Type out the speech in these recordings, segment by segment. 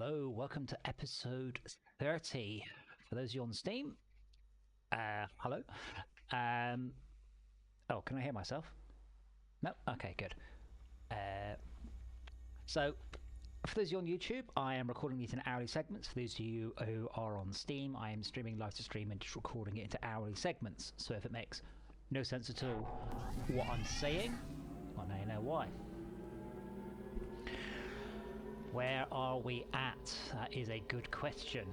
Hello, welcome to episode 30. For those of you on Steam, hello. Oh, can I hear myself? No? Okay, good. So, for those of you on YouTube, I am recording these in hourly segments. For those of you who are on Steam, I am streaming live to stream and just recording it into hourly segments. So if it makes no sense at all what I'm saying, well, now you know why. Where are we at? That is a good question.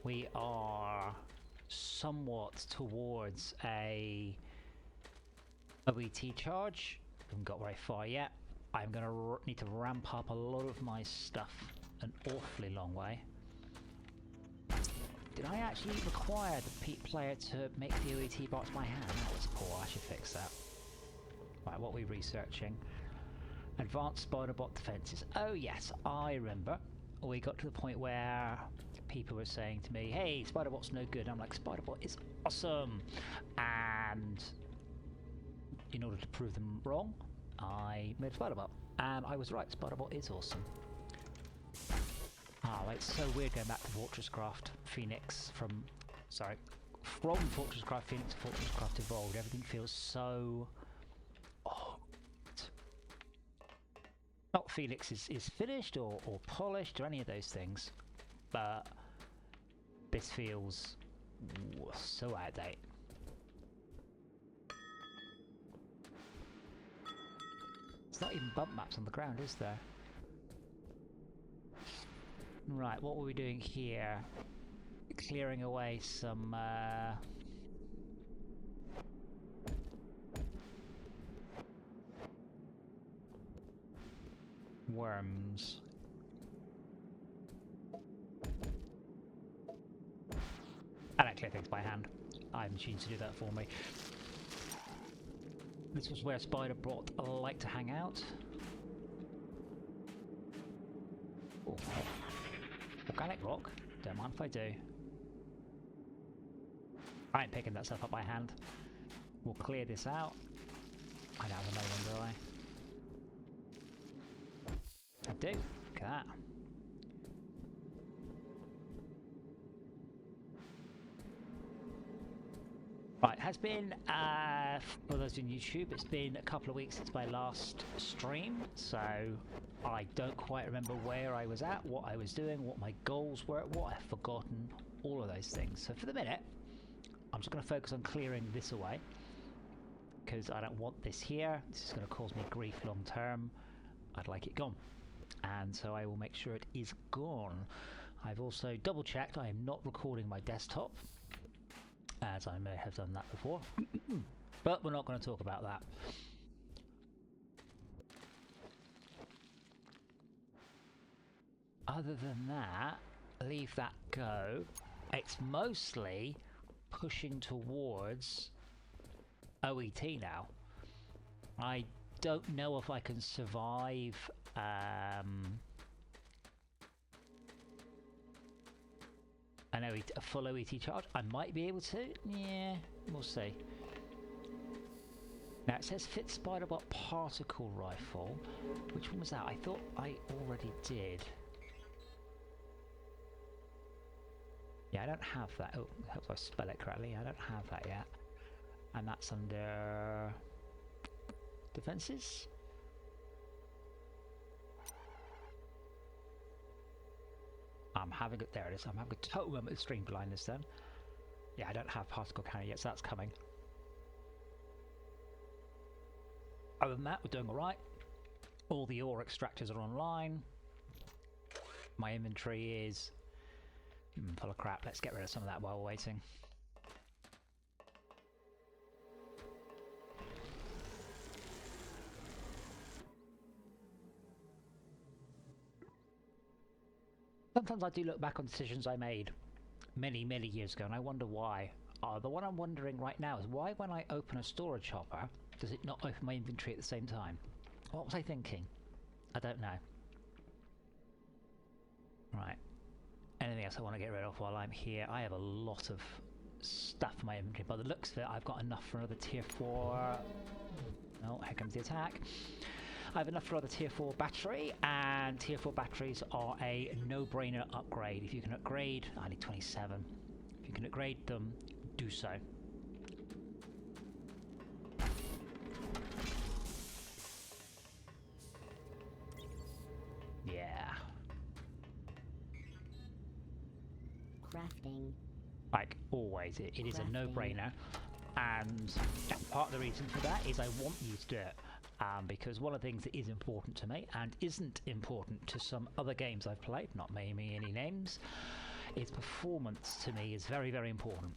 We are somewhat towards a OET charge. Haven't got very far yet. I'm going to need to ramp up a lot of my stuff an awfully long way. Did I actually require the player to make the OET box by hand? That was poor. I should fix that. Right, what are we researching? Advanced spider bot defenses. Oh yes, I remember. We got to the point where people were saying to me, hey, spider bot's no good. I'm like, spider bot is awesome. And in order to prove them wrong, I made a spider bot. And I was right, spider bot is awesome. Oh, it's so weird going back to FortressCraft Phoenix from FortressCraft Phoenix to FortressCraft Evolved. Everything feels so... Not Phoenix is finished or polished or any of those things, but this feels so out of date. There's not even bump maps on the ground, is there? Right, what were we doing here? Clearing away some worms. I don't clear things by hand. I have machines to do that for me. This was where spider bot like to hang out. Oh, organic rock. Don't mind if I do. I ain't picking that stuff up by hand. We'll clear this out. I don't have another one, do I? I do. Look at that. Right, it has been, for those on YouTube, it's been a couple of weeks since my last stream, so I don't quite remember where I was at, what I was doing, what my goals were, what I've forgotten, all of those things. So for the minute, I'm just going to focus on clearing this away, because I don't want this here. This is going to cause me grief long term. I'd like it gone. And so I will make sure it is gone. I've also double checked I am not recording my desktop, as I may have done that before. But we're not going to talk about that. Other than that, leave that go. It's mostly pushing towards OET now. I don't know if I can survive a full OET charge. I might be able to. Yeah, we'll see. Now it says fit spider bot particle rifle. Which one was that? I thought I already did. Yeah, I don't have that. Oh, I hope I spell it correctly. I don't have that yet. And that's under defenses. There it is. I'm having a total moment of stream blindness then. Yeah, I don't have particle cannon yet, so that's coming. Other than that, we're doing alright. All the ore extractors are online. My inventory is full of crap. Let's get rid of some of that while we're waiting. Sometimes I do look back on decisions I made many, many years ago and I wonder why. The one I'm wondering right now is why when I open a storage hopper, does it not open my inventory at the same time? What was I thinking? I don't know. Right. Anything else I want to get rid of while I'm here? I have a lot of stuff in my inventory. By the looks of it, I've got enough for another tier 4. Oh, here comes the attack. I have enough for the tier 4 battery, and tier 4 batteries are a no-brainer upgrade. If you can upgrade, I need 27. If you can upgrade them, do so. Yeah. Crafting. Like always, it is a no-brainer, and part of the reason for that is I want you to do it. Because one of the things that is important to me and isn't important to some other games I've played, not naming any names, is performance to me is very, very important.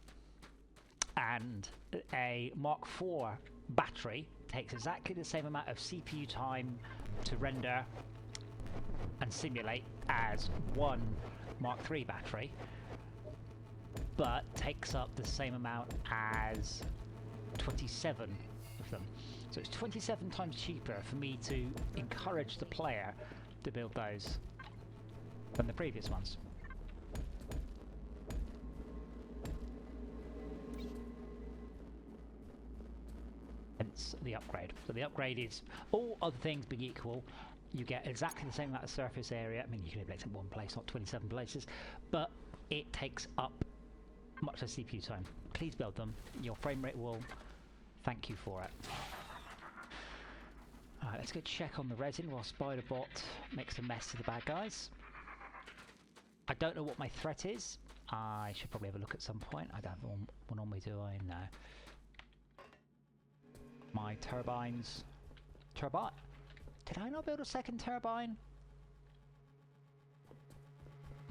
And a Mark IV battery takes exactly the same amount of CPU time to render and simulate as one Mark III battery, but takes up the same amount as 27 of them. So it's 27 times cheaper for me to encourage the player to build those than the previous ones. Hence the upgrade. So the upgrade is, all other things being equal, you get exactly the same amount of surface area. I mean, you can place it in one place, not 27 places, but it takes up much less CPU time. Please build them. Your frame rate will thank you for it. Alright, let's go check on the resin while Spiderbot makes a mess of the bad guys. I don't know what my threat is. I should probably have a look at some point. I don't have one on me, do I? No. My turbines. Turbine? Did I not build a second turbine?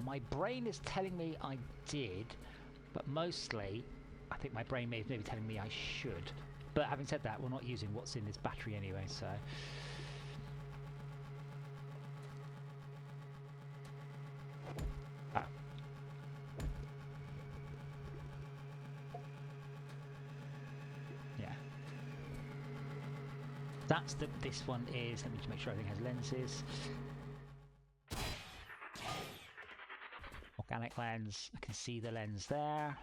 My brain is telling me I did, but mostly I think my brain may be telling me I should. But having said that, we're not using what's in this battery anyway, so... Oh. Yeah. That's this one is, let me just make sure everything has lenses. Organic lens, I can see the lens there.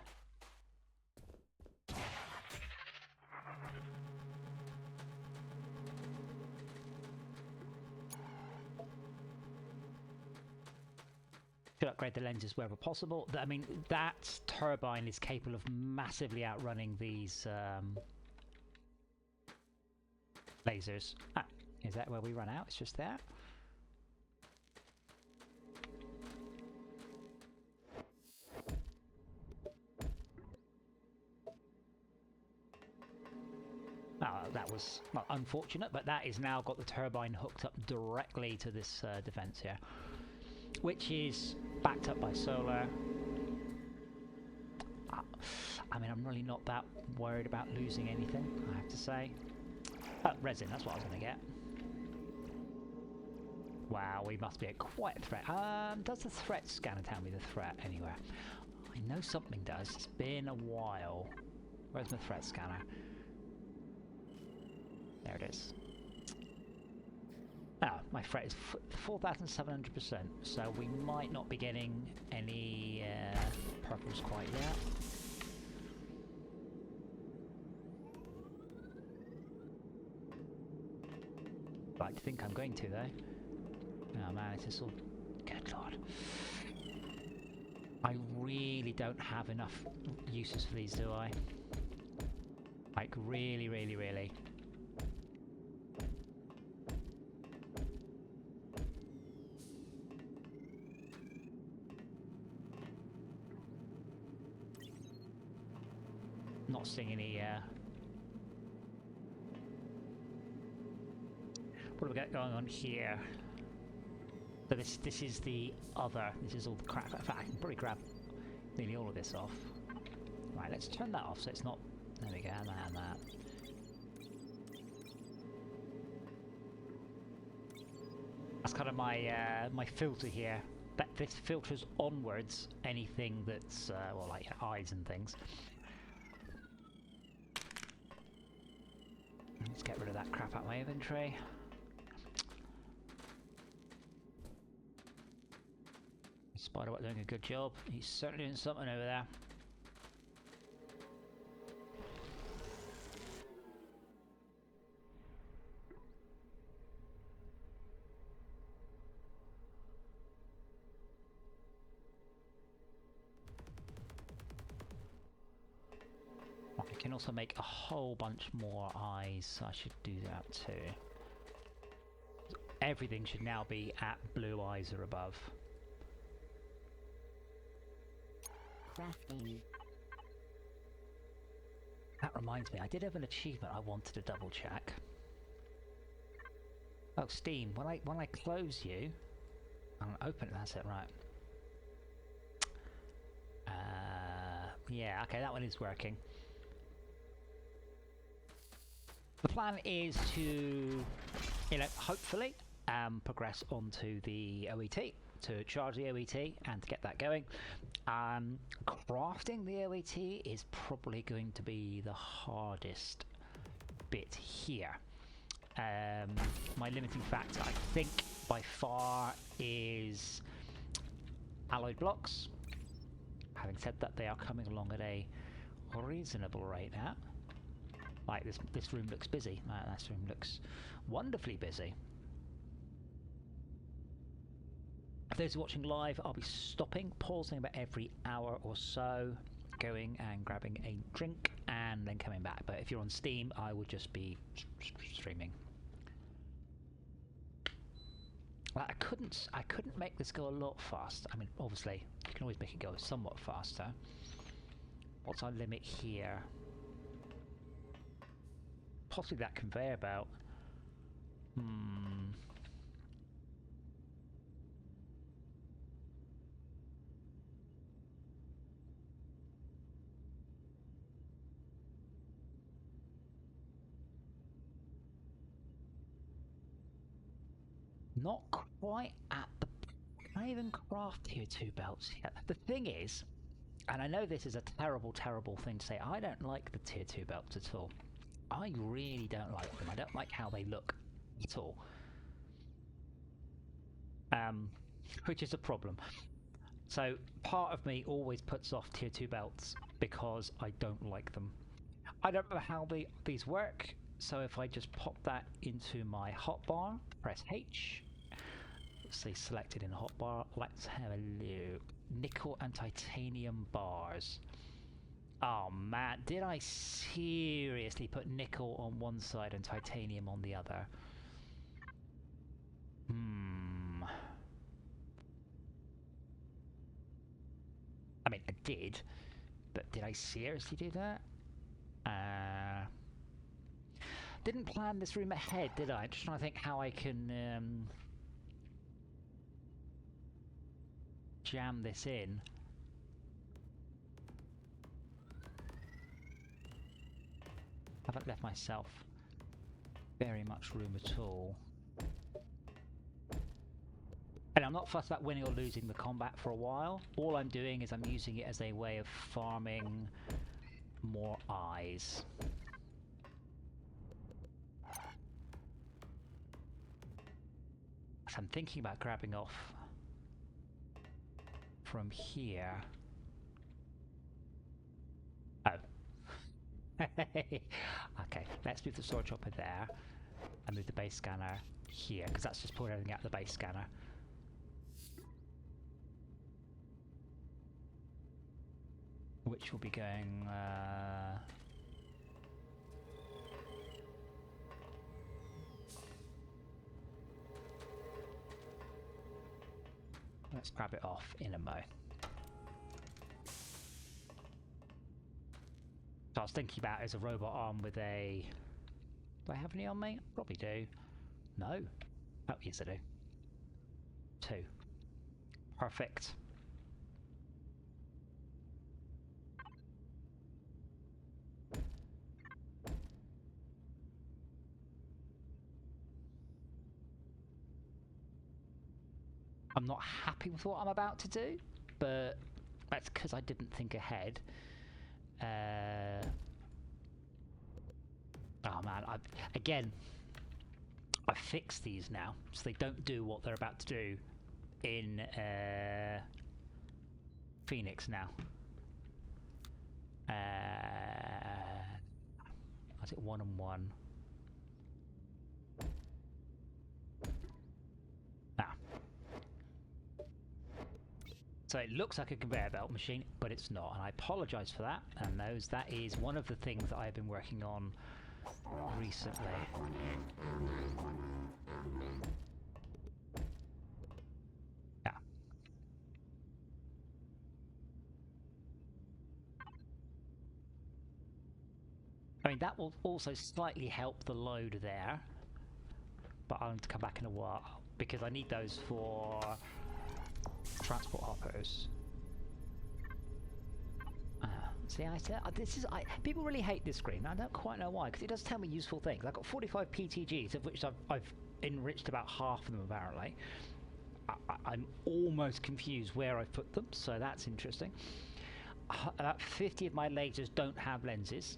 Should upgrade the lenses wherever possible. I mean, that turbine is capable of massively outrunning these lasers. Ah, is that where we run out? It's just there. That was well, unfortunate, but that is now got the turbine hooked up directly to this defense here, which is backed up by solar. I mean, I'm really not that worried about losing anything, I have to say. Resin, that's what I was going to get. Wow, we must be at quite a threat. Does the threat scanner tell me the threat anywhere? I know something does. It's been a while. Where's my threat scanner? There it is. Oh, my threat is 4,700%, so we might not be getting any purples quite yet. I'd like to think I'm going to, though. Oh man, it's just all... Good lord. I really don't have enough uses for these, do I? Like, really, really, really. Not seeing any what have we got going on here? So this is the other, this is all the crap. In fact, I can probably grab nearly all of this off. Right, let's turn that off so it's not, there we go, and that. That's kind of my my filter here. That this filters onwards anything that's well, like eyes and things. Let's get rid of that crap out of my inventory. Spiderbot doing a good job. He's certainly doing something over there. I can also make a whole bunch more eyes, so I should do that too. Everything should now be at blue eyes or above. Crafting. That reminds me, I did have an achievement I wanted to double check. Oh, Steam, when I close you, I'm gonna open it, that's it, right. Yeah, okay, that one is working. The plan is to, you know, hopefully progress onto the OET, to charge the OET and to get that going. Crafting the OET is probably going to be the hardest bit here. My limiting factor, I think, by far is alloyed blocks. Having said that, they are coming along at a reasonable rate now. Like, this room looks busy. This room looks wonderfully busy. For those watching live, I'll be stopping, pausing about every hour or so, going and grabbing a drink, and then coming back. But if you're on Steam, I would just be streaming. Like, I couldn't make this go a lot faster. I mean, obviously, you can always make it go somewhat faster. What's our limit here? Possibly that conveyor belt. Not quite at the... Can I even craft tier 2 belts yet? The thing is, and I know this is a terrible, terrible thing to say, I don't like the tier 2 belts at all. I really don't like them. I don't like how they look at all. Which is a problem. So part of me always puts off tier 2 belts because I don't like them. I don't know how these work, so if I just pop that into my hotbar, press H, say selected in hotbar, let's have a look. Nickel and titanium bars. Oh man, did I seriously put nickel on one side and titanium on the other? I mean, I did, but did I seriously do that? Didn't plan this room ahead, did I? Just trying to think how I can jam this in. Haven't left myself very much room at all. And I'm not fussed about winning or losing the combat for a while. All I'm doing is I'm using it as a way of farming more eyes. So I'm thinking about grabbing off from here. Oh. Okay, let's move the storage hopper there and move the base scanner here, because that's just pulling everything out of the base scanner. Which will be going... Let's grab it off in a mo. So I was thinking about it as a robot arm with a... Do I have any on me? Probably do. No. Oh, yes I do. 2. Perfect. I'm not happy with what I'm about to do, but that's because I didn't think ahead. Oh man, I've fixed these now, so they don't do what they're about to do in Phoenix now. Was it 1 and 1? So it looks like a conveyor belt machine, but it's not, and I apologise for that. And that is one of the things that I've been working on recently. Yeah. I mean, that will also slightly help the load there, but I'll have to come back in a while because I need those for transport hoppers. See, I said people really hate this screen. I don't quite know why, because it does tell me useful things. I've got 45 PTGs, of which I've enriched about half of them apparently. I'm almost confused where I've put them, so that's interesting. About 50 of my lasers don't have lenses.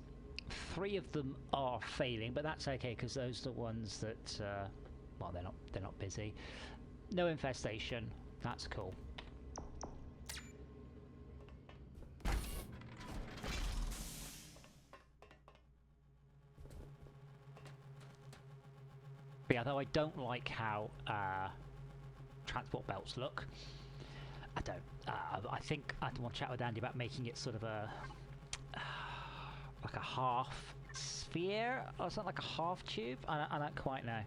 3 of them are failing, but that's okay because those are the ones that, well, they're not busy. No infestation. That's cool. But yeah, though I don't like how transport belts look. I don't. I think I want to chat with Andy about making it sort of a like a half sphere or something, like a half tube. I don't quite know.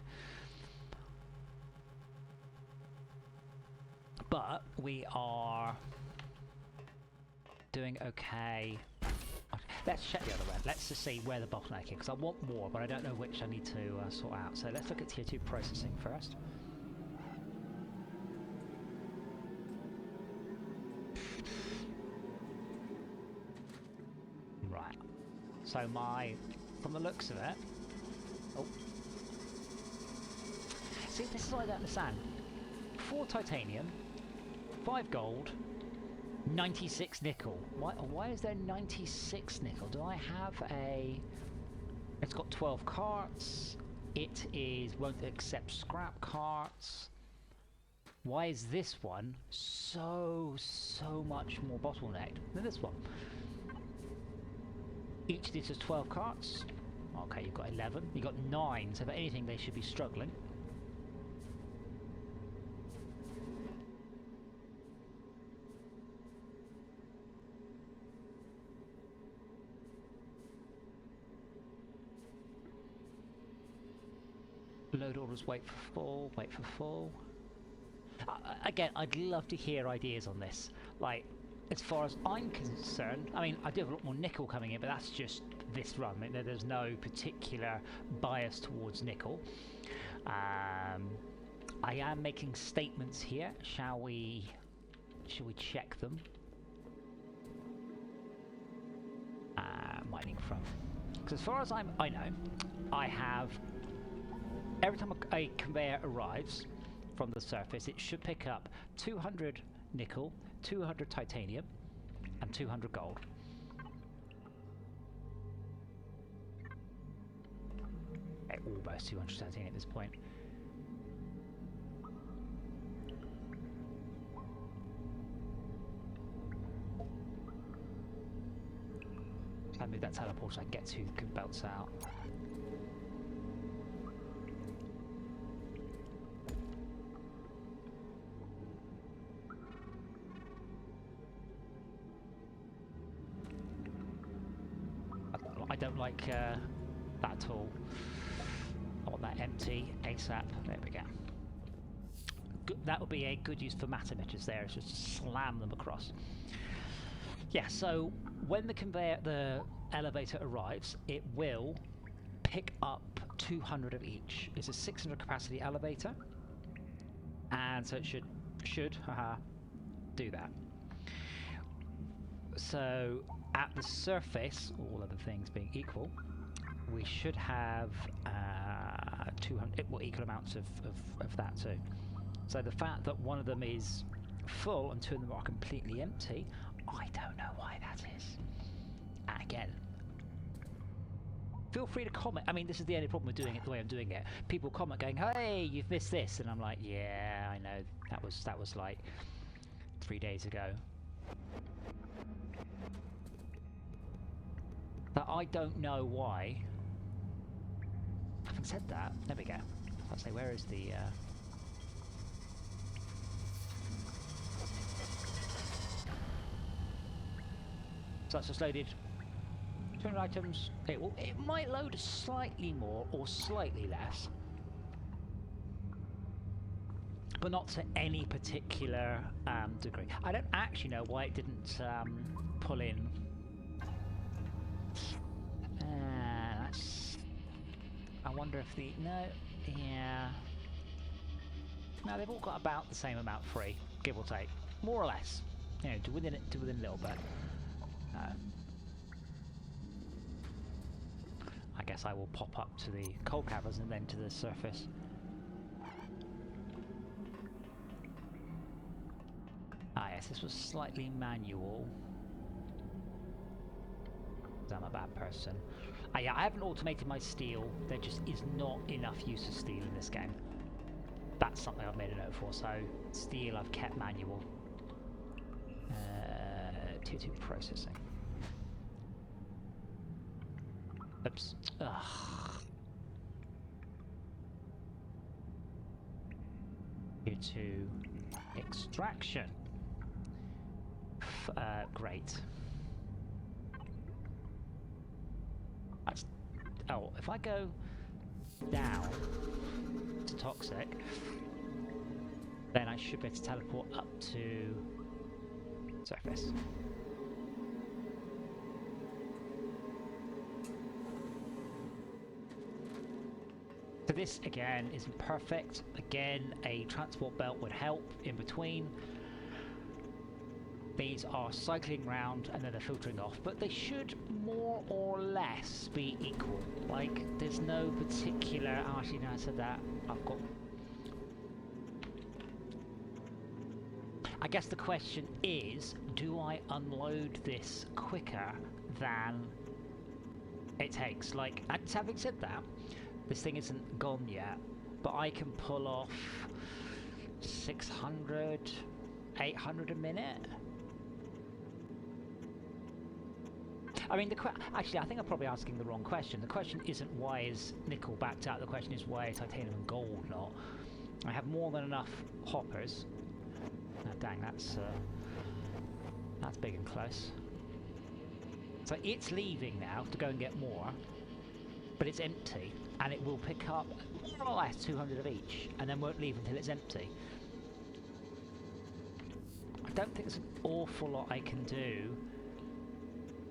But we are doing okay. Let's check the other way. Let's just see where the bottleneck is, because I want more, but I don't know which I need to sort out. So let's look at tier 2 processing first. Right. So from the looks of it, oh, see, this is what I don't understand. 4 titanium, 5 gold, 96 nickel. Why is there 96 nickel? Do I have a... It's got 12 carts. It won't accept scrap carts. Why is this one so much more bottlenecked than this one? Each of these has 12 carts. Okay, you've got 11. You've got 9, so if anything they should be struggling. Load orders, wait for full, wait for full. Again, I'd love to hear ideas on this. Like, as far as I'm concerned, I mean, I do have a lot more nickel coming in, but that's just this run. I mean, there's no particular bias towards nickel. I am making statements here. Shall we check them? Mining from. Because as far as I know, I have... Every time a conveyor arrives from the surface, it should pick up 200 nickel, 200 titanium, and 200 gold. Almost 200 titanium at this point. I move that teleport so I can get 2 belts out. I don't like that at all. I want that empty ASAP. There we go. That would be a good use for matter emitters there, is just slam them across. Yeah, so when the elevator arrives, it will pick up 200 of each. It's a 600 capacity elevator, and so it should do that. So at the surface, all other things being equal, we should have 200, well, equal amounts of that too. So the fact that one of them is full and 2 of them are completely empty, I don't know why that is. And again, feel free to comment. I mean, this is the only problem with doing it the way I'm doing it. People comment going, "Hey, you've missed this," and I'm like, "Yeah, I know. That was like 3 days ago." But I don't know why. Having said that, there we go. I'll say, where is the... So that's just loaded 200 items. It might load slightly more or slightly less, but not to any particular degree. I don't actually know why it didn't pull in. I wonder if the... No, yeah... No, they've all got about the same amount free, give or take. More or less. You know, to within a little bit. I guess I will pop up to the coal caverns and then to the surface. Ah yes, this was slightly manual. I'm a bad person. Yeah, I haven't automated my steel. There just is not enough use of steel in this game. That's something I've made a note for, so steel I've kept manual. Tier 2 processing. Oops. Ugh. Tier 2 extraction. Great. That's... Oh, if I go down to toxic, then I should be able to teleport up to surface. So this again isn't perfect. Again, a transport belt would help in between. These are cycling round and then they're filtering off, but they should more or less be equal. Like, there's no particular... Oh, actually, no, I said that. I've got... I guess the question is, do I unload this quicker than it takes? Like, having said that, this thing isn't gone yet, but I can pull off 600, 800 a minute. I mean, actually, I think I'm probably asking the wrong question. The question isn't why is nickel backed out. The question is why is titanium and gold not. I have more than enough hoppers. Oh, dang, that's big and close. So it's leaving now to go and get more, but it's empty, and it will pick up more or less 200 of each, and then won't leave until it's empty. I don't think there's an awful lot I can do.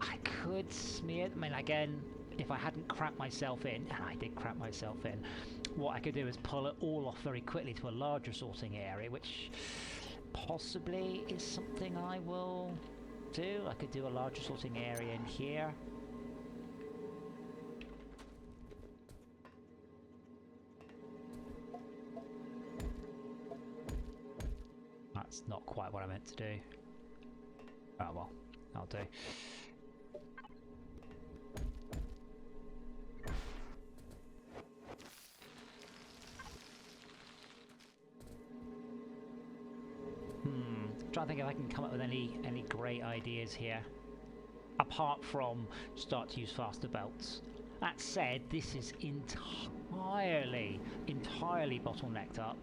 I could smear... I mean, again, if I hadn't cramped myself in, and I did cramp myself in, what I could do is pull it all off very quickly to a larger sorting area, which possibly is something I will do. I could do a larger sorting area in here. That's not quite what I meant to do. Oh well, I'll do. I'm trying to think if I can come up with any great ideas here, apart from start to use faster belts. That said, this is entirely bottlenecked up,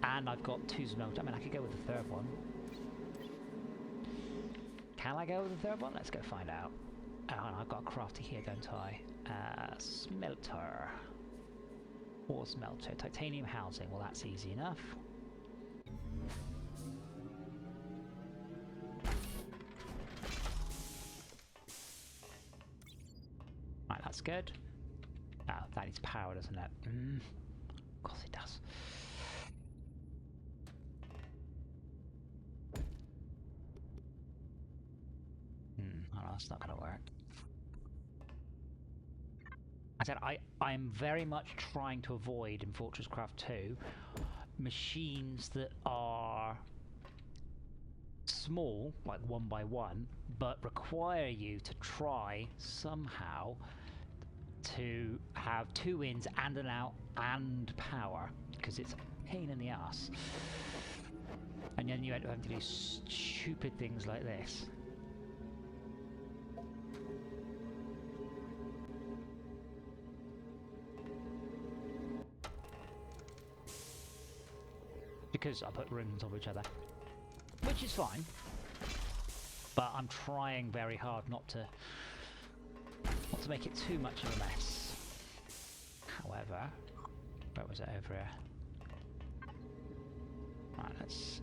and I've got 2 smelters. I mean, I could go with the third one. Can I go with the third one? Let's go find out. Oh, I've got a crafty here, don't I? Smelter. Or smelter. Titanium housing. Well, that's easy enough. Right, that's good. Oh, that needs power, doesn't it? Of course it does. Oh, that's not going to work. I said I'm very much trying to avoid in FortressCraft 2 machines that are small, like 1 by 1, but require you to try somehow to have 2 ins and an out and power, because it's a pain in the ass. And then you end up having to do stupid things like this. Because I put rooms on top of each other, which is fine. but I'm trying very hard not to make it too much of a mess. However, where was it? Over here. Right, let's...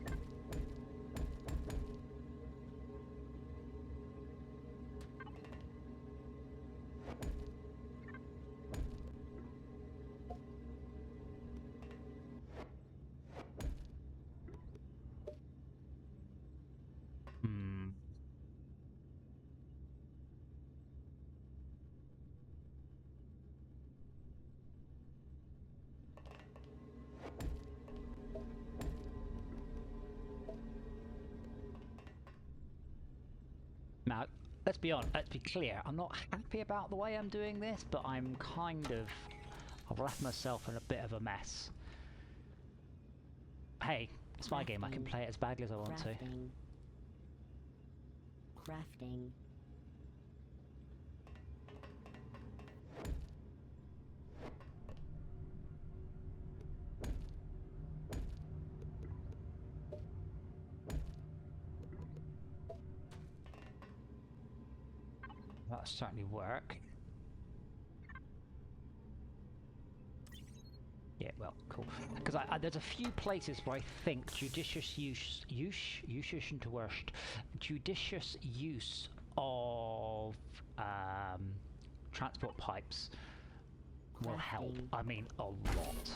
Now, let's be clear, I'm not happy about the way I'm doing this, but I'm kind of... I've left myself in a bit of a mess. Hey, it's my game, I can play it as badly as I want to. Crafting. That'll certainly work. Yeah, well, cool. Because there's a few places where I think judicious use of transport pipes will help. I mean, a lot.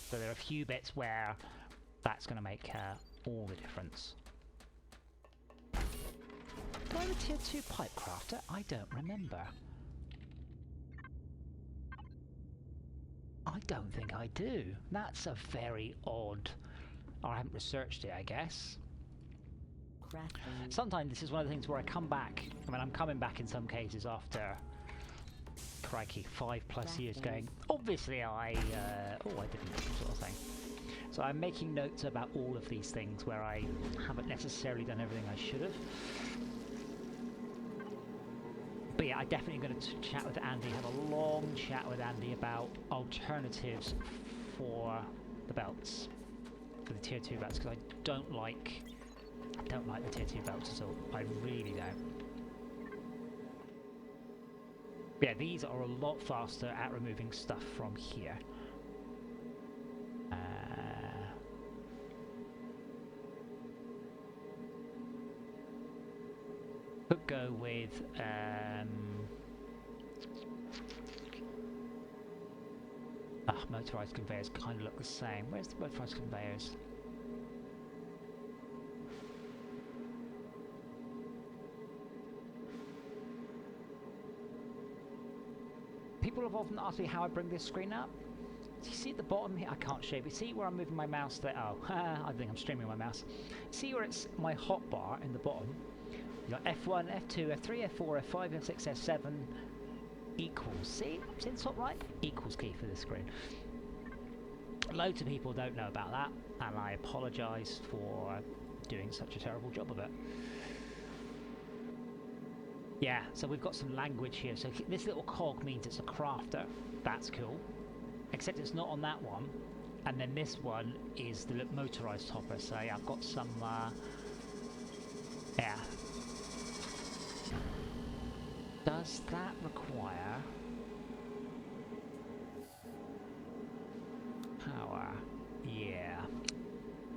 So there are a few bits where that's going to make all the difference. Do I have a tier 2 pipe crafter? I don't remember. I don't think I do. That's a very odd... I haven't researched it, I guess. Sometimes this is one of the things where I come back. I mean, I'm coming back in some cases after... Crikey, 5+ years going. Obviously I didn't, sort of thing. So I'm making notes about all of these things where I haven't necessarily done everything I should have. But yeah, I'm definitely going to chat with Andy, have a long chat with Andy about alternatives for the belts, for the tier 2 belts, because I don't like the tier 2 belts at all. I really don't. But yeah, these are a lot faster at removing stuff from here. Could go with motorized conveyors kind of look the same. Where's the motorized conveyors? People have often asked me how I bring this screen up. So you see at the bottom here, I can't show you, see where I'm moving my mouse there? Oh, I think I'm streaming my mouse. See where it's my hotbar in the bottom? You got F1, F2, F3, F4, F5, F6, F7 equals. See? See the top right? Equals key for this screen. Loads of people don't know about that, and I apologise for doing such a terrible job of it. Yeah, so we've got some language here. So this little cog means it's a crafter. That's cool. Except it's not on that one. And then this one is the motorised hopper. So yeah, I've got some... yeah. Does that require power? Yeah.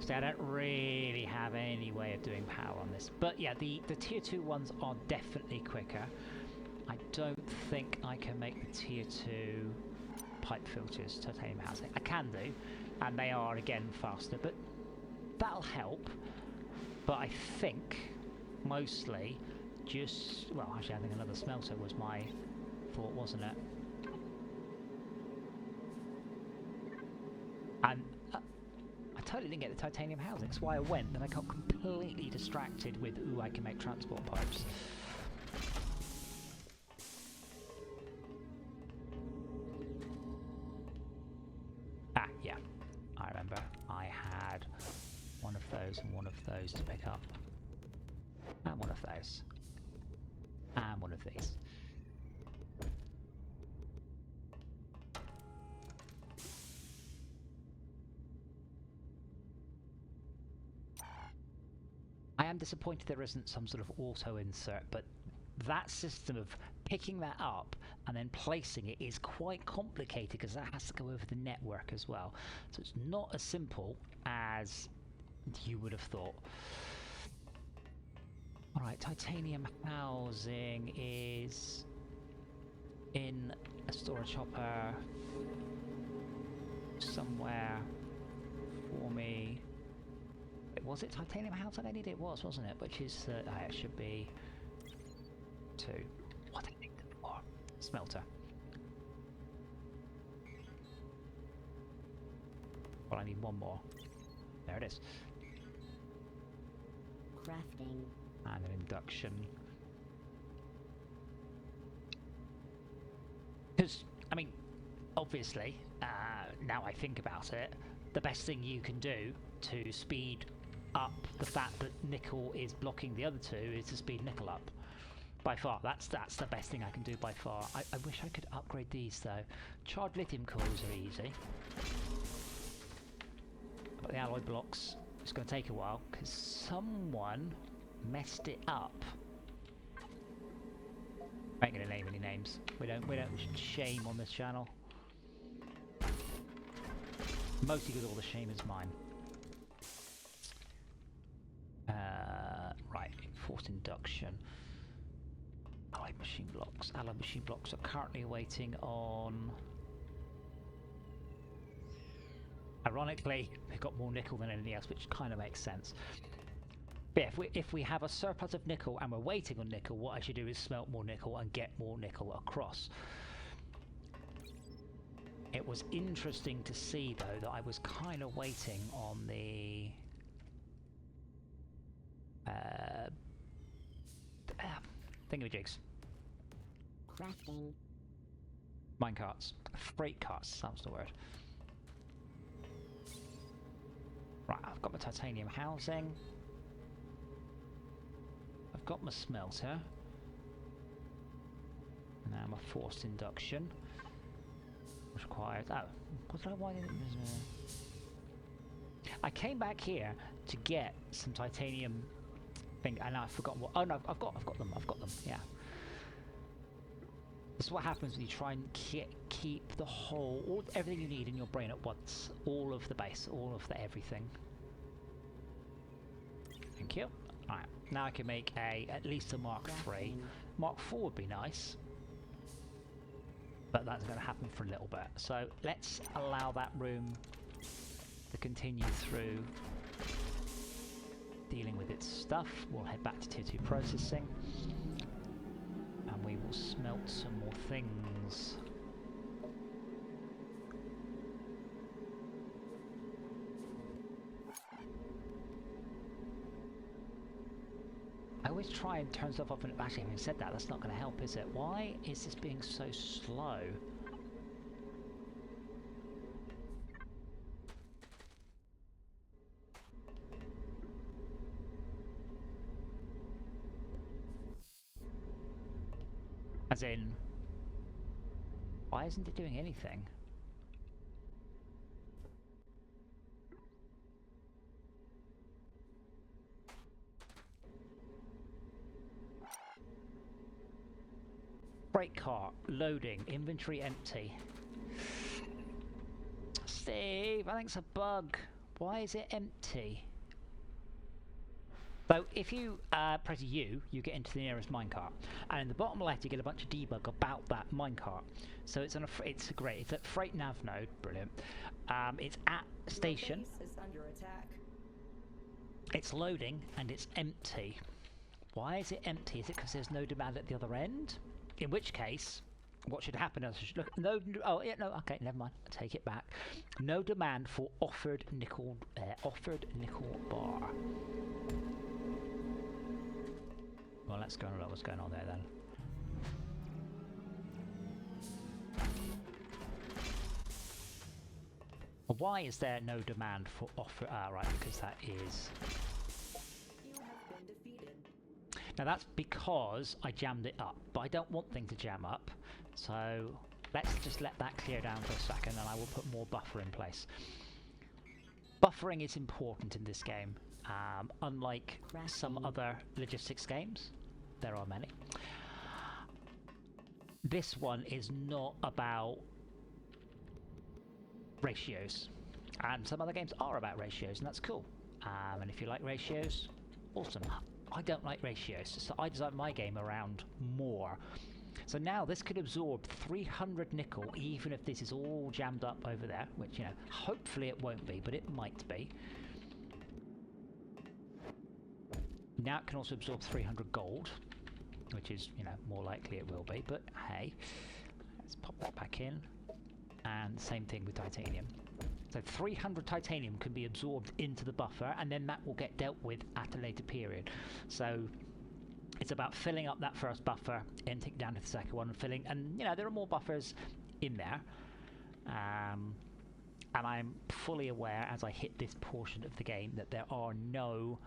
So I don't really have any way of doing power on this. But yeah, the tier 2 ones are definitely quicker. I don't think I can make the tier 2 pipe filters titanium housing. I can do, and they are again faster, but that'll help. But I think mostly just, well, actually I think another smelter was my thought, wasn't it? And I totally didn't get the titanium housing. That's why I went. Then I got completely distracted with, ooh, I can make transport pipes. Ah, yeah. I remember. I had one of those and one of those to pick up. And one of those. And one of these. I am disappointed there isn't some sort of auto insert, but that system of picking that up and then placing it is quite complicated because that has to go over the network as well. So it's not as simple as you would have thought. Alright, titanium housing is in a storage hopper somewhere for me. Was it titanium housing I need? It was, wasn't it? Which is, it should be 2. What did I need it for? Smelter. Well, I need one more. There it is. Crafting. And an induction. Because, I mean, obviously, now I think about it, the best thing you can do to speed up the fact that nickel is blocking the other two is to speed nickel up. By far, that's the best thing I can do by far. I wish I could upgrade these though. Charred lithium cores are easy. But the alloy blocks, it's going to take a while because someone messed it up. I ain't going to name any names. We don't shame on this channel. Mostly because all the shame is mine. Right, forced induction. Allied machine blocks. Allied machine blocks are currently waiting on. Ironically, they've got more nickel than anything else, which kind of makes sense. But yeah, if we have a surplus of nickel and we're waiting on nickel, what I should do is smelt more nickel and get more nickel across. It was interesting to see though that I was kind of waiting on the thingamajigs. Crafting. Minecarts. Freight carts, that's the word. Right, I've got my titanium housing. I've got my smelter. Now my forced induction. What's required? Oh, why didn't I came back here to get some titanium thing, and I've forgotten what. Oh no, I've got them. Yeah. This is what happens when you try and keep the whole, everything you need in your brain at once. All of the base, all of the everything. Thank you. Alright, now I can make at least a Mark III. Mark IV would be nice. But that's going to happen for a little bit. So let's allow that room to continue through dealing with its stuff. We'll head back to tier 2 processing. And we will smelt some more things. I always try and turn stuff off, and actually having said that, that's not going to help, is it? Why is this being so slow? As in, why isn't it doing anything? Freight cart, loading, inventory empty. Steve, I think it's a bug. Why is it empty? So if you press U, you get into the nearest minecart, and in the bottom left you get a bunch of debug about that minecart. So it's on it's great. It's at freight nav node, brilliant. It's at station. Your base is under attack. It's loading and it's empty. Why is it empty? Is it because there's no demand at the other end? In which case, what should happen is I should look. No, oh yeah, no. Okay, never mind. I take it back. No demand for offered nickel bar. Well, let's go and look what's going on there then. Why is there no demand for offer? Ah, right, because that is. You have been defeated. Now that's because I jammed it up, but I don't want things to jam up. So let's just let that clear down for a second, and I will put more buffer in place. Buffering is important in this game. Unlike some other logistics games, there are many, this one is not about ratios. And some other games are about ratios, and that's cool. And if you like ratios, awesome. I don't like ratios, so I designed my game around more. So now this could absorb 300 nickel, even if this is all jammed up over there, which, you know, hopefully it won't be, but it might be. Now it can also absorb 300 gold, which is, you know, more likely it will be, but hey, let's pop that back in. And same thing with titanium. So 300 titanium can be absorbed into the buffer, and then that will get dealt with at a later period. So it's about filling up that first buffer and taking down to the second one and filling, and you know, there are more buffers in there. And I'm fully aware as I hit this portion of the game that there are no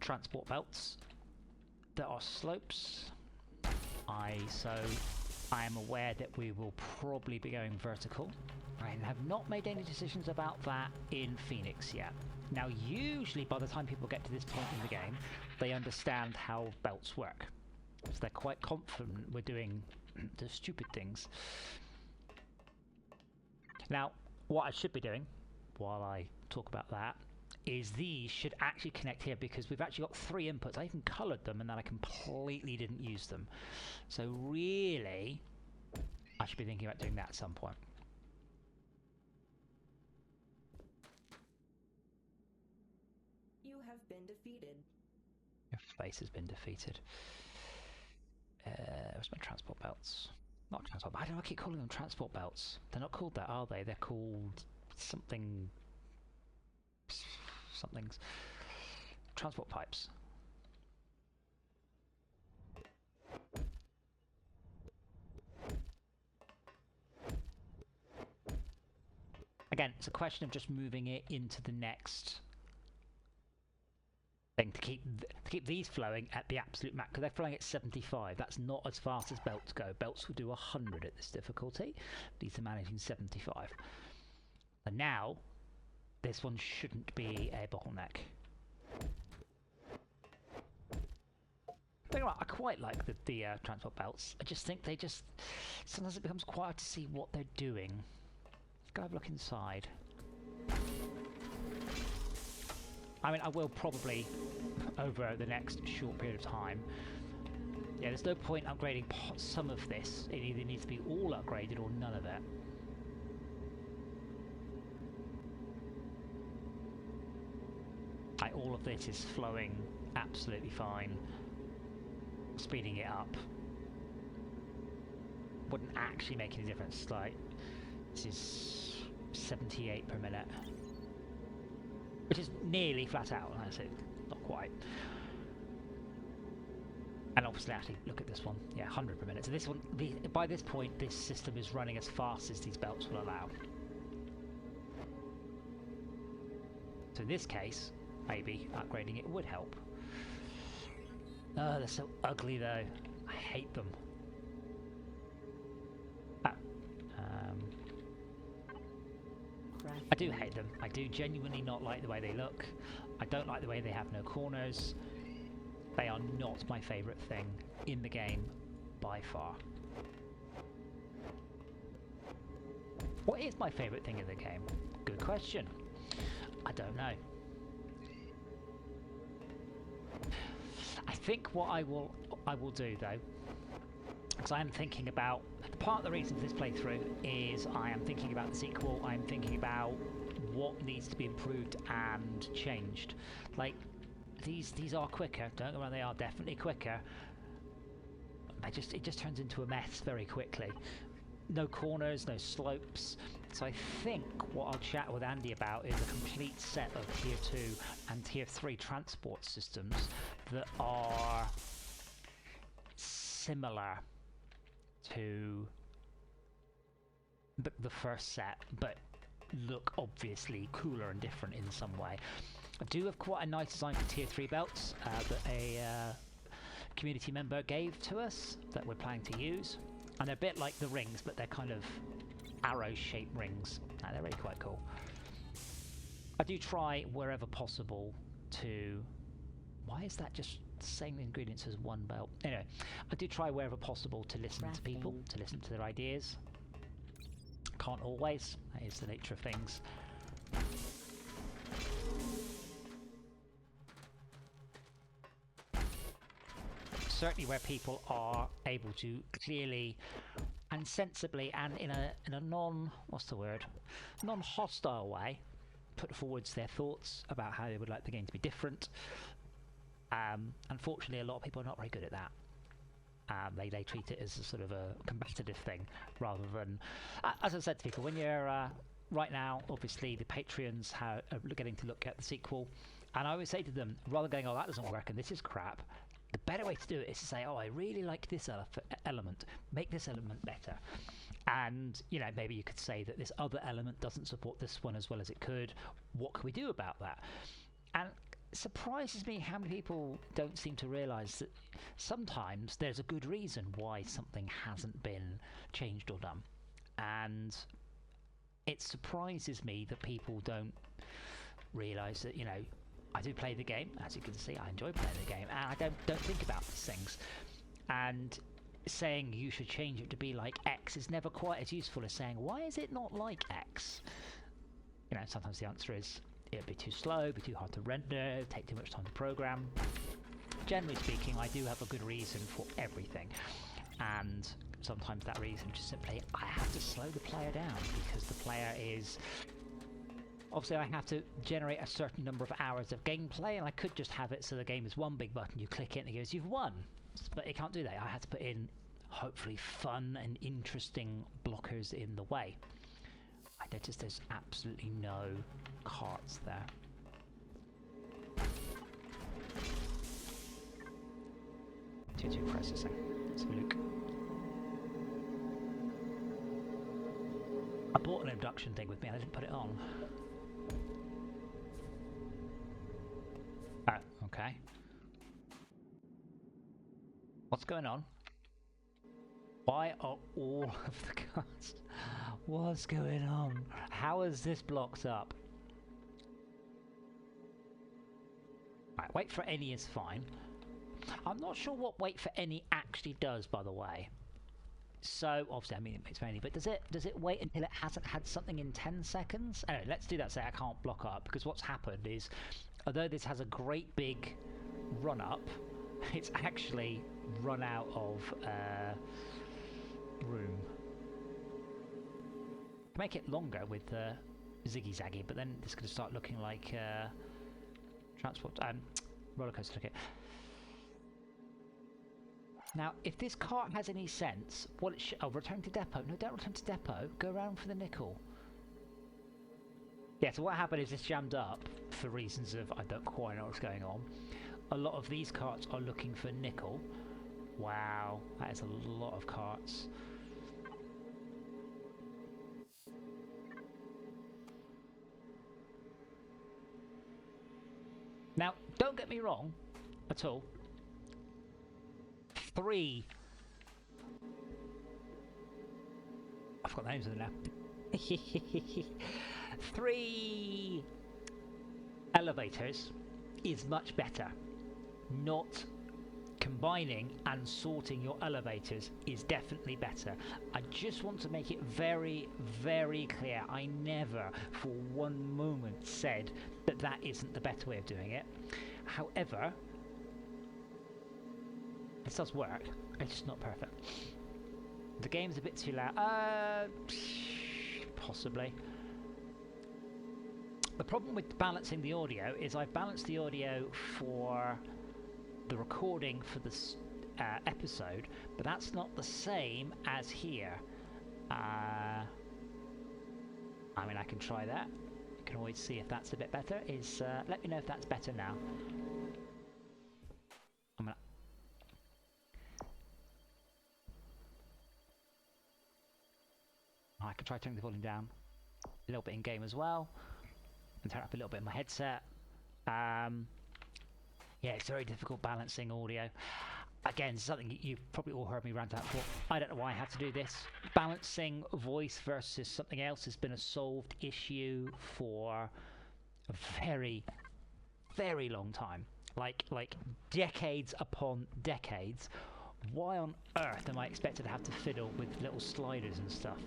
transport belts. There are slopes. So I am aware that we will probably be going vertical. I have not made any decisions about that in Phoenix yet. Now, usually by the time people get to this point in the game, they understand how belts work. So they're quite confident we're doing the stupid things. Now, what I should be doing, while I talk about that, is these should actually connect here, because we've actually got 3 inputs. I even coloured them and then I completely didn't use them. So really, I should be thinking about doing that at some point. You have been defeated. Your face has been defeated. Where's my transport belts? Not transport. Why do I keep calling them transport belts? They're not called that, are they? They're called something. Something's transport pipes. Again, it's a question of just moving it into the next thing to keep these flowing at the absolute max, because they're flowing at 75. That's not as fast as belts go. Belts will do 100 at this difficulty. These are managing 75. And now this one shouldn't be a bottleneck. I quite like the transport belts. I just think sometimes it becomes quite hard to see what they're doing. Let's go have a look inside. I mean, I will probably, over the next short period of time, yeah, there's no point upgrading some of this. It either needs to be all upgraded or none of it. All of this is flowing absolutely fine. Speeding it up wouldn't actually make any difference. Like, this is 78 per minute, which is nearly flat out. That's it, not quite. And obviously, actually, look at this one. Yeah, 100 per minute. So this one, by this point, this system is running as fast as these belts will allow. So in this case, maybe upgrading it would help. Oh, they're so ugly though. I hate them. I do hate them. I do genuinely not like the way they look. I don't like the way they have no corners. They are not my favourite thing in the game by far. What is my favourite thing in the game? Good question. I don't know. I think what I will do though, because I am thinking about, part of the reason for this playthrough is I am thinking about the sequel. I'm thinking about what needs to be improved and changed. Like, these are quicker, don't get me wrong, they are definitely quicker. It just turns into a mess very quickly. No corners, no slopes. So I think what I'll chat with Andy about is a complete set of Tier 2 and Tier 3 transport systems that are similar to the first set, but look obviously cooler and different in some way. I do have quite a nice design for Tier 3 belts that a community member gave to us that we're planning to use. And they're a bit like the rings, but they're kind of arrow-shaped rings. They're really quite cool. I do try wherever possible to... Why is that just saying the ingredients as one belt? Anyway, I do try wherever possible to listen to people, to listen to their ideas. Can't always. That is the nature of things. Certainly where people are able to clearly and sensibly and in a non-hostile way put forwards their thoughts about how they would like the game to be different. Unfortunately, a lot of people are not very good at that. They treat it as a sort of a competitive thing rather than, as I said to people, when you're right now, obviously the Patreons are getting to look at the sequel, and I always say to them, rather than going, oh, that doesn't work and this is crap, the better way to do it is to say, oh, I really like this element, make this element better. And, you know, maybe you could say that this other element doesn't support this one as well as it could. What can we do about that? And it surprises me how many people don't seem to realise that sometimes there's a good reason why something hasn't been changed or done. And it surprises me that people don't realise that, you know, I do play the game, as you can see, I enjoy playing the game, and I don't think about these things. And saying you should change it to be like X is never quite as useful as saying, why is it not like X? You know, sometimes the answer is, it'll be too slow, be too hard to render, take too much time to program. Generally speaking, I do have a good reason for everything. And sometimes that reason is just simply, I have to slow the player down, because the player is... Obviously, I have to generate a certain number of hours of gameplay, and I could just have it so the game is one big button, you click it and it goes, you've won. But it can't do that. I had to put in, hopefully, fun and interesting blockers in the way. I noticed there's absolutely no carts there. Tier 2 processing. Let's have a look. I bought an induction thing with me and I didn't put it on. Oh, okay. What's going on? Why are all of the cards? What's going on? How is this blocked up? Right, wait for any is fine. I'm not sure what wait for any actually does, by the way. So obviously, I mean it waits for any, but does it wait until it hasn't had something in 10 seconds? Anyway, let's do that. Say I can't block up, because what's happened is, although this has a great big run up, it's actually run out of room. Make it longer with ziggy zaggy, but then it's going to start looking like transport roller coaster ticket. Now, if this cart has any sense, what it oh, return to depot. No, don't return to depot. Go around for the nickel. Yeah, so what happened is this jammed up for reasons of I don't quite know what's going on. A lot of these carts are looking for nickel. Wow, that is a lot of carts. Now, don't get me wrong at all. 3... I've got names of them now. 3 elevators is much better. Not combining and sorting your elevators is definitely better. I just want to make it very, very clear. I never for one moment said that that isn't the better way of doing it. However, this does work. It's just not perfect. The game's a bit too loud. Possibly. The problem with balancing the audio is I've balanced the audio for the recording for this episode, but that's not the same as here. I mean, I can try that. You can always see if that's a bit better. Let me know if that's better now. I can try turning the volume down a little bit in game as well, and turn up a little bit in my headset. Yeah, it's very difficult balancing audio. Again, something you've probably all heard me rant out before. I don't know why I have to do this. Balancing voice versus something else has been a solved issue for a very, very long time. Like decades upon decades. Why on earth am I expected to have to fiddle with little sliders and stuff?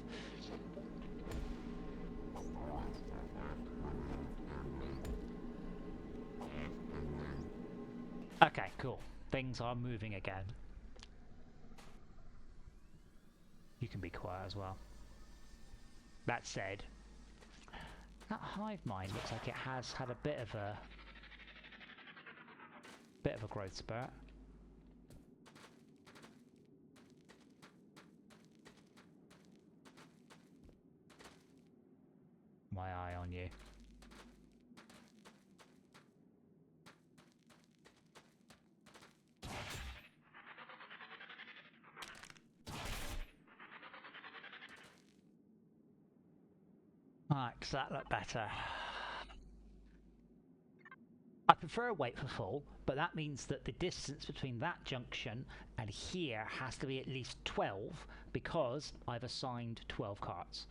Okay, cool. Things are moving again. You can be quiet as well. That said, that hive mind looks like it has had a bit of a growth spurt. My eye on you. Alright, does that look better? I prefer wait for full, but that means that the distance between that junction and here has to be at least 12 because I've assigned 12 carts.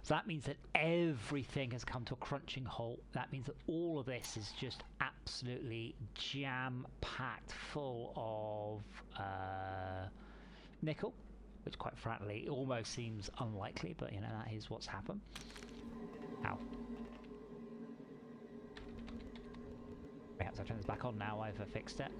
So that means that everything has come to a crunching halt. That means that all of this is just absolutely jam-packed full of nickel, which quite frankly almost seems unlikely, but you know, that is what's happened. Ow. Perhaps I'll turn this back on now I've fixed it.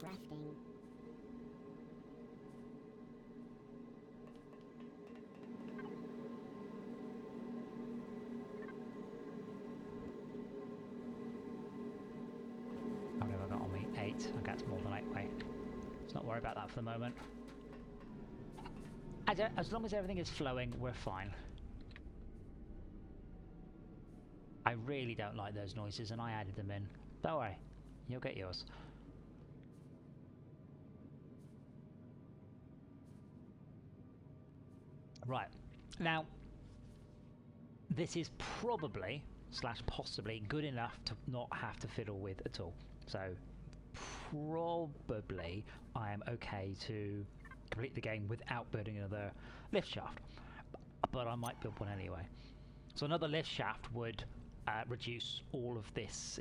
Crafting. How many have I got on me? 8. I got more than 8. Wait. Let's not worry about that for the moment. As long as everything is flowing, we're fine. I really don't like those noises and I added them in. Don't worry. You'll get yours. Right. Now, this is probably / possibly good enough to not have to fiddle with at all. So probably I am okay to complete the game without building another lift shaft, but I might build one anyway. So another lift shaft would reduce all of this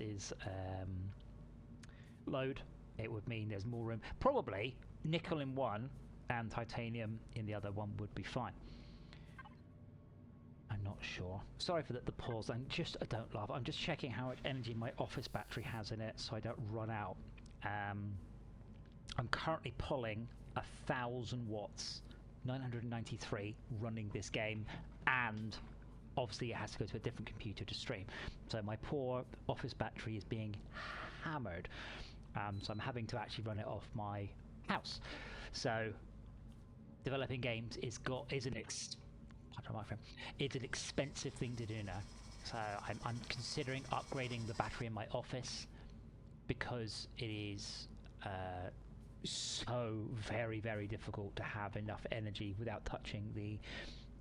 load. It would mean there's more room. Probably nickel in one and titanium in the other one would be fine. I'm not sure. Sorry for the pause. I don't laugh. I'm just checking how much energy my office battery has in it so I don't run out. I'm currently pulling 1,000 watts, 993, running this game, and obviously it has to go to a different computer to stream. So my poor office battery is being hammered. So I'm having to actually run it off my house. So developing games it's an expensive thing to do now. So I'm considering upgrading the battery in my office because it is so very, very difficult to have enough energy without touching the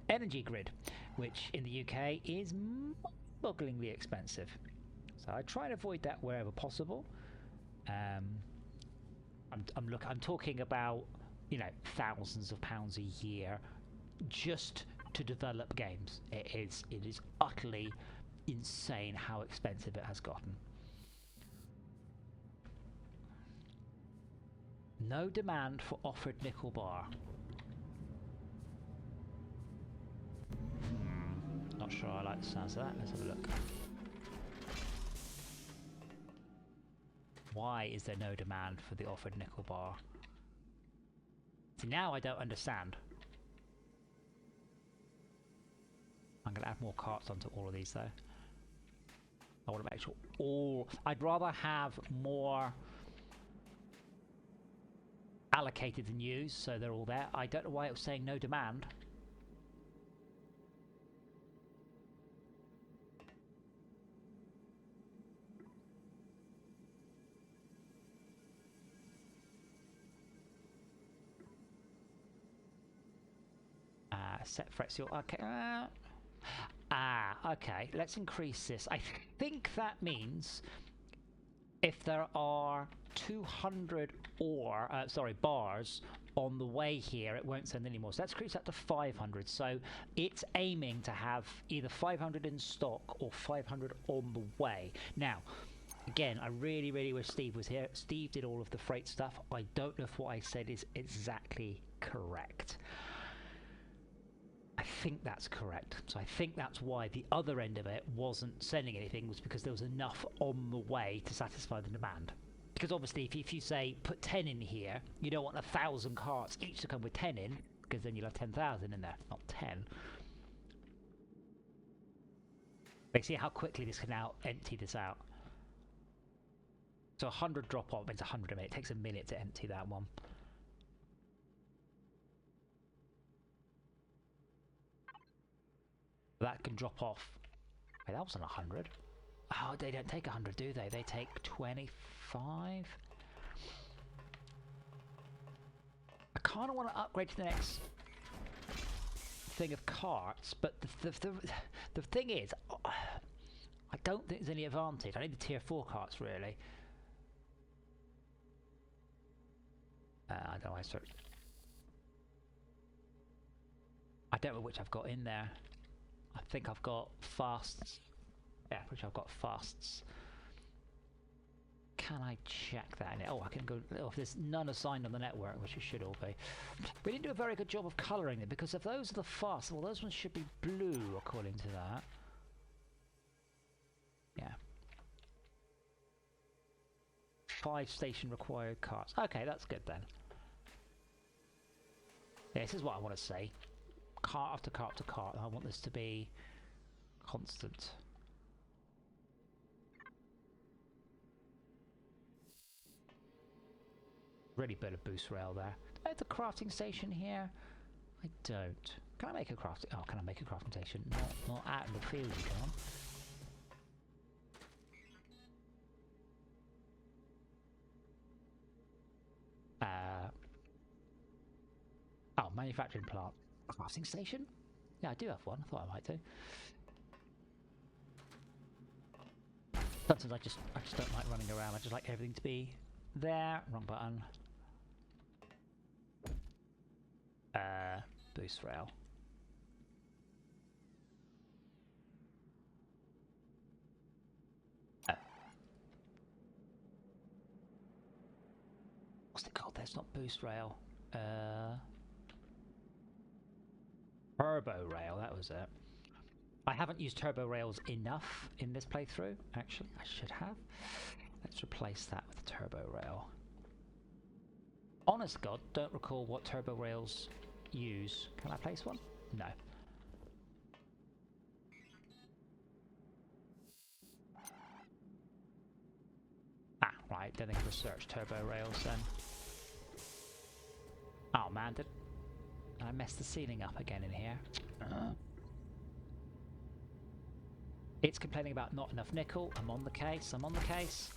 energy grid, which in the UK is bogglingly expensive. So I try and avoid that wherever possible. I'm talking about, you know, thousands of pounds a year just to develop games. It is utterly insane how expensive it has gotten. No demand for offered nickel bar. Not sure I like the sounds of that. Let's have a look. Why is there no demand for the offered nickel bar? See, now I don't understand. I'm going to add more carts onto all of these though. I want to make sure I'd rather have more allocated than used, so they're all there. I don't know why it was saying no demand. Set fret seal. Okay. Ah, okay. Let's increase this. I think that means if there are 200 bars on the way here, it won't send any more. So let's increase that to 500. So it's aiming to have either 500 in stock or 500 on the way. Now, again, I really, really wish Steve was here. Steve did all of the freight stuff. I don't know if what I said is exactly correct. I think that's correct. So I think that's why the other end of it wasn't sending anything, was because there was enough on the way to satisfy the demand. Because obviously if you say put 10 in here, you don't want 1,000 carts each to come with 10 in, because then you'll have 10,000 in there, not 10. But see how quickly this can now empty this out. So 100 drop off means 100 a minute. It takes a minute to empty that one. That can drop off. Wait, that wasn't 100. Oh, they don't take 100, do they? They take 25. I kind of want to upgrade to the next thing of carts, but the thing is, I don't think there's any advantage. I need the tier 4 carts, really. I don't know. I don't know which I've got in there. I think I've got fasts. Yeah, which I've got fasts. Can I check that? Oh, I can go. Oh, if there's none assigned on the network, which it should all be. We didn't do a very good job of colouring them, because if those are the fasts, well, those ones should be blue according to that. Yeah. 5 station required carts. Okay, that's good then. Yeah, this is what I want to say. Cart after cart after cart. I want this to be constant. Really build a boost rail there. Do I have the crafting station here? I don't. Can I make a crafting? Oh, can I make a crafting station? Not out in the field, you can't. Oh, manufacturing plant. Crafting station? Yeah, I do have one. I thought I might do. Sometimes I just don't like running around. I just like everything to be there. Wrong button. Boost rail. What's it called? There's not boost rail. Turbo rail, that was it. I haven't used turbo rails enough in this playthrough, actually. I should have. Let's replace that with a turbo rail. Honest to God, don't recall what turbo rails use. Can I place one? No. Ah, right, don't think I've researched turbo rails then. Oh man, did I mess the ceiling up again in here? It's complaining about not enough nickel. I'm on the case, I'm on the case.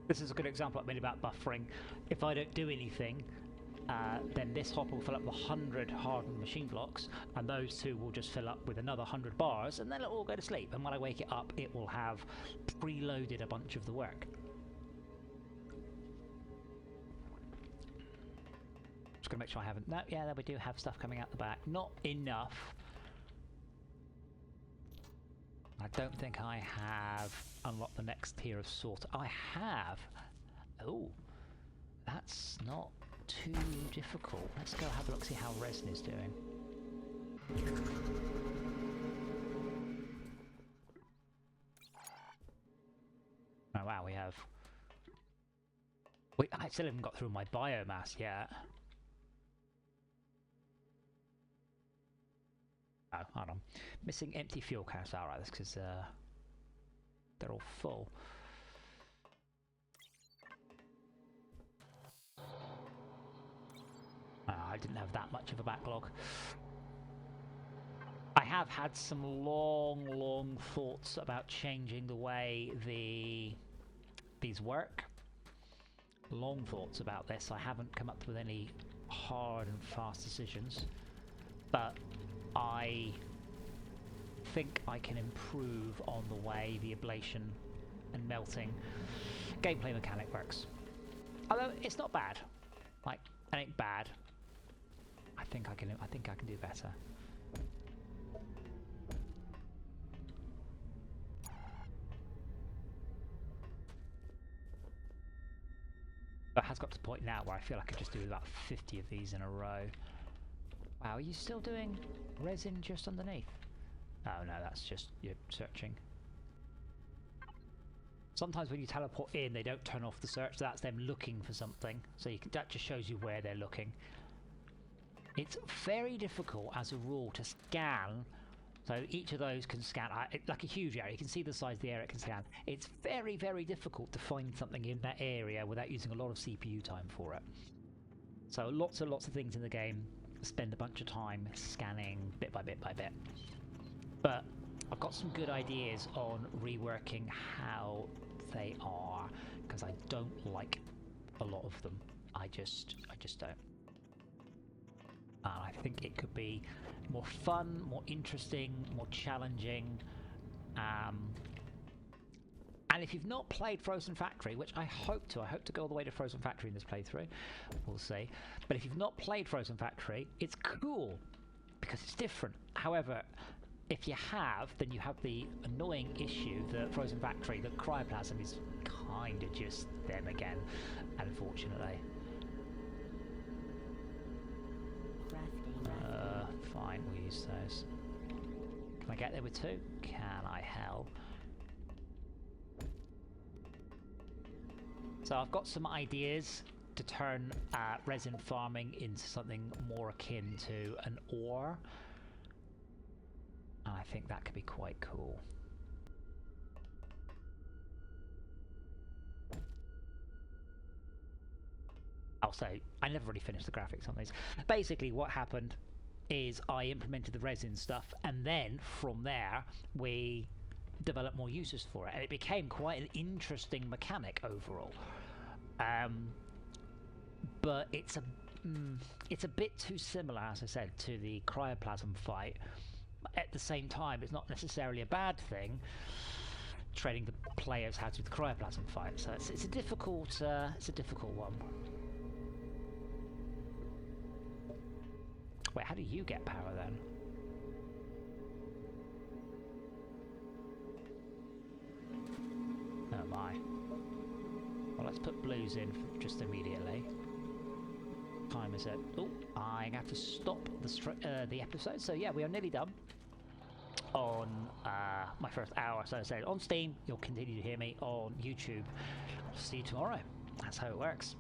This is a good example I made about buffering. If I don't do anything, then this hopper will fill up with 100 hardened machine blocks, and those two will just fill up with another 100 bars, and then it'll all go to sleep. And when I wake it up, it will have preloaded a bunch of the work. Just gonna make sure I haven't. No, yeah, we do have stuff coming out the back. Not enough. I don't think I have unlocked the next tier of sort. I have. Oh, that's not too difficult. Let's go have a look, see how resin is doing. Oh wow, we have. I still haven't got through my biomass yet. Oh, hold on. Missing empty fuel cans. Alright, that's because they're all full. I didn't have that much of a backlog. I have had some long thoughts about changing the way these work. Long thoughts about this. I haven't come up with any hard and fast decisions, but I think I can improve on the way the ablation and melting gameplay mechanic works. Although it's not bad. Like, it ain't bad. I think I can do better. But it has got to the point now where I feel I could just do about 50 of these in a row. Wow, are you still doing resin just underneath? Oh no, that's just you're searching. Sometimes when you teleport in, they don't turn off the search. That's them looking for something. So that just shows you where they're looking. It's very difficult, as a rule, to scan. So each of those can scan, like a huge area. You can see the size of the area it can scan. It's very, very difficult to find something in that area without using a lot of CPU time for it. So lots and lots of things in the game spend a bunch of time scanning bit by bit by bit. But I've got some good ideas on reworking how they are, because I don't like a lot of them. I just don't. I think it could be more fun, more interesting, more challenging. And if you've not played Frozen Factory, which I hope to go all the way to Frozen Factory in this playthrough, we'll see. But if you've not played Frozen Factory, it's cool because it's different. However, if you have, then you have the annoying issue that Frozen Factory, the cryoplasm is kind of just them again, unfortunately. Fine, we'll use those. Can I get there with 2? Can I, hell? So I've got some ideas to turn resin farming into something more akin to an ore. And I think that could be quite cool. I'll say, I never really finished the graphics on these. Basically what happened is I implemented the resin stuff, and then from there we developed more uses for it, and it became quite an interesting mechanic overall. But it's a bit too similar, as I said, to the cryoplasm fight. At the same time, it's not necessarily a bad thing training the players how to do the cryoplasm fight. So it's a difficult one. Wait, how do you get power then? Oh my. Well, let's put blues in just immediately. Time is it? Oh, I have to stop the episode. So yeah, we are nearly done on my first hour. So I said on Steam, you'll continue to hear me. On YouTube, I'll see you tomorrow. That's how it works.